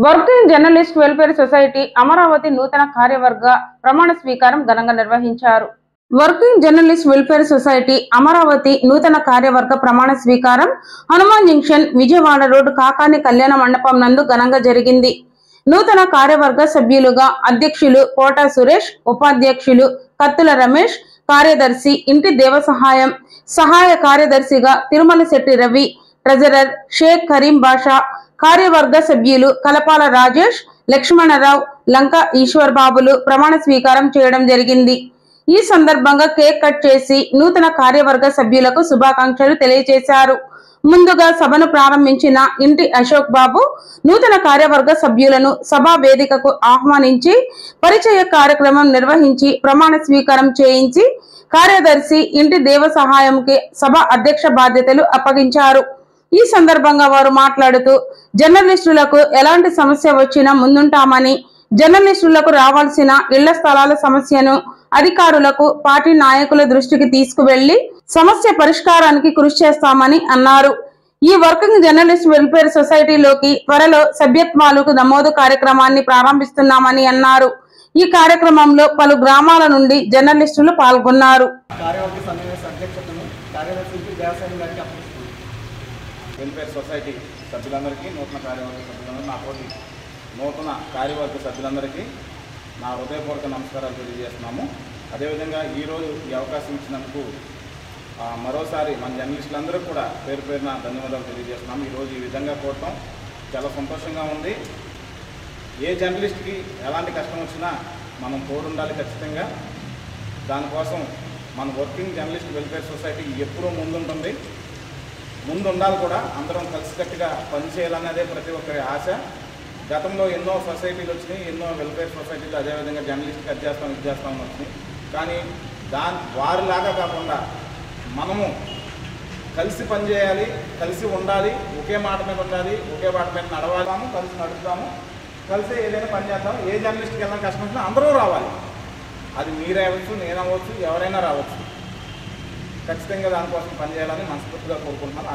Working journalist welfare society Amaravati నూతన కార్యవర్గ ప్రమాణ స్వీకారం ఘనంగా నిర్వహించారు. Working journalist welfare society Amaravati నూతన కార్యవర్గ ప్రమాణ స్వీకారం హనుమాన్ జంక్షన్ విజయవాడ రోడ్ కాకాని కళ్యాణ మండపం నందు ఘనంగా జరిగింది. నూతన కార్యవర్గ సభ్యులుగా అధ్యక్షులు కోట సురేష్, ఉపాధ్యక్షులు కత్తుల రమేష్, కార్యదర్శి ఇంటి దేవసహాయం, సహాయ కార్యదర్శిగా తిరుమల శెట్టి రవి, ట్రెజరర్ షేక్ కరీం బాషా, కార్యవర్గ సభ్యులు కలపాల రాజేష్, లక్ష్మణరావు, లంక ఈశ్వర్ బాబులు ప్రమాణ స్వీకారం చేయడం జరిగింది. ఈ సందర్భంగా కేక్ కట్ చేసి నూతన కార్యవర్గ సభ్యులకు శుభాకాంక్షలు తెలియజేశారు. ముందుగా సభను ప్రారంభించిన ఇంటి అశోక్ బాబు నూతన కార్యవర్గ సభ్యులను సభా వేదికకు ఆహ్వానించి పరిచయ కార్యక్రమం నిర్వహించి ప్రమాణ స్వీకారం చేయించి కార్యదర్శి ఇంటి దేవ సహాయంకి సభ అధ్యక్ష బాధ్యతలు అప్పగించారు. ఈ సందర్భంగా వారు మాట్లాడుతూ జర్నలిస్టులకు ఎలాంటి సమస్య వచ్చినా ముందుంటామని, జర్నలిస్టులకు రావాల్సిన ఇళ్ల స్థలాల సమస్యను అధికారులకు పార్టీ నాయకుల దృష్టికి తీసుకువెళ్లి సమస్య పరిష్కారానికి కృషి చేస్తామని అన్నారు. ఈ వర్కింగ్ జర్నలిస్ట్ వెల్ఫేర్ సొసైటీలోకి త్వరలో సభ్యత్వాలకు నమోదు కార్యక్రమాన్ని ప్రారంభిస్తున్నామని అన్నారు. ఈ కార్యక్రమంలో పలు గ్రామాల నుండి జర్నలిస్టులు పాల్గొన్నారు. వెల్ఫేర్ సొసైటీ సభ్యులందరికీ, నూతన కార్యవర్గ సభ్యులందరూ, నాతోటి నూతన కార్యవర్గ సభ్యులందరికీ నా హృదయపూర్వక నమస్కారాలు తెలియజేస్తున్నాము. అదేవిధంగా ఈరోజు ఈ అవకాశం ఇచ్చినందుకు మరోసారి మన జర్నలిస్టులందరూ కూడా పేరు పేరున ధన్యవాదాలు తెలియజేస్తున్నాము. ఈరోజు ఈ విధంగా కోరటం చాలా సంతోషంగా ఉంది. ఏ జర్నలిస్ట్కి ఎలాంటి కష్టం వచ్చినా మనం తోడుండాలి ఖచ్చితంగా. దానికోసం మన వర్కింగ్ జర్నలిస్ట్ వెల్ఫేర్ సొసైటీ ఎప్పుడూ ముందుంటుంది, ముందుండాలి కూడా. అందరం కలిసికట్టుగా పనిచేయాలన్నదే ప్రతి ఒక్కరి ఆశ. గతంలో ఎన్నో సొసైటీలు వచ్చినాయి, ఎన్నో వెల్ఫేర్ సొసైటీలు అదేవిధంగా జర్నలిస్ట్కి అది చేస్తామని వచ్చినాయి. కానీ వారిలాగా కాకుండా మనము కలిసి పనిచేయాలి, కలిసి ఉండాలి, ఒకే మాట మీద ఉండాలి, ఒకే మాట మీద నడవాము, కలిసి నడుపుతాము, కలిసి ఏదైనా పని చేద్దాం. ఏ జర్నలిస్ట్కి ఏదైనా కష్టం వచ్చినా అందరూ రావాలి. అది మీరే అవ్వచ్చు, నేను అవ్వచ్చు, ఎవరైనా రావచ్చు. ఖచ్చితంగా దానికోసం పనిచేయాలని మనస్ఫూర్తిగా కోరుకుంటున్నాను.